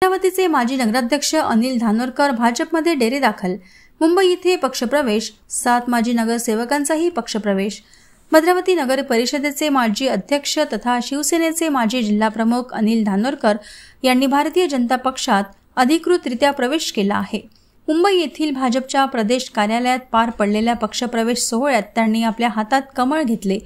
अमरावतीचे माजी नगराध्यक्ष अनिल धानोरकर भाजपमध्ये डेरे दाखल। मुंबई येथे पक्षप्रवेश, 7 माजी नगरसेवकांचाही पक्षप्रवेश। भद्रावती नगर परिषदेचे माजी अध्यक्ष तथा शिवसेनेचे माजी जिल्हाप्रमुख अनिल धानोरकर यांनी भारतीय जनता पक्षात अधिकृतरित्या प्रवेश केला आहे। मुंबई येथील भाजपच्या प्रदेश कार्यालयात पार पडलेल्या पक्षप्रवेश सोहळ्यात त्यांनी आपल्या हातात कमळ घेतले।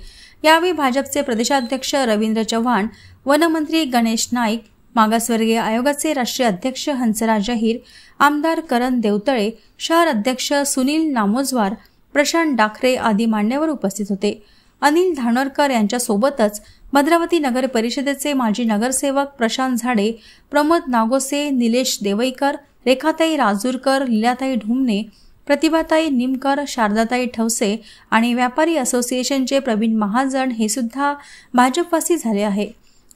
यावेळी भाजपचे प्रदेशाध्यक्ष रवींद्र चव्हाण, वनमंत्री गणेश नाईक, मागासवर्गीय आयोगाचे राष्ट्रीय अध्यक्ष हंसराज अहिर, आमदार करण देवतळे, शहर अध्यक्ष सुनील नामोजवार, प्रशांत डाखरे आदी मान्यवर उपस्थित होते। अनिल धानोरकर यांच्यासोबतच भद्रावती नगर परिषदेचे माजी नगरसेवक प्रशांत झाडे, प्रमोद नागोसे, निलेश देवईकर, रेखाताई राजूरकर, लीलाताई ढुमणे, प्रतिभाताई निमकर, शारदाताई ठवसे आणि व्यापारी असोसिएशनचे प्रवीण महाजन हे सुद्धा भाजपवासी झाले आहे।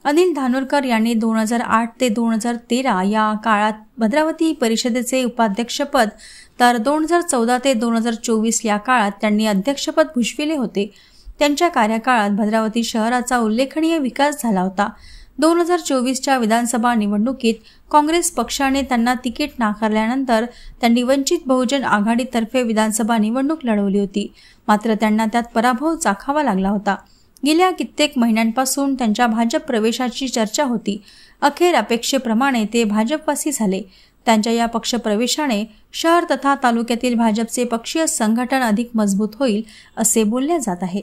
अनिल धानोरकर यांनी 2008 ते 2013 या काळात भद्रावती परिषदेचे उपाध्यक्षपद, तर 2014 ते 2024 या काळात त्यांनी अध्यक्षपद भूषविले होते। त्यांच्या कार्यकाळात भद्रावती शहराचा उल्लेखनीय विकास झाला होता। 2024च्या विधानसभा निवडणुकीत काँग्रेस पक्षाने त्यांना तिकीट नाकारल्यानंतर त्यांनी वंचित बहुजन आघाडीतर्फे विधानसभा निवडणूक लढवली होती, मात्र त्यांना त्यात पराभव चाखावा लागला होता। गेल्या कित्येक महिन्यांपासून त्यांच्या भाजप प्रवेशाची चर्चा होती। अखेर अपेक्षेप्रमाणे ते भाजपवासी झाले। त्यांच्या या पक्षप्रवेशाने शहर तथा तालुक्यातील भाजपचे पक्षीय संघटन अधिक मजबूत होईल असे बोलले जात आहे।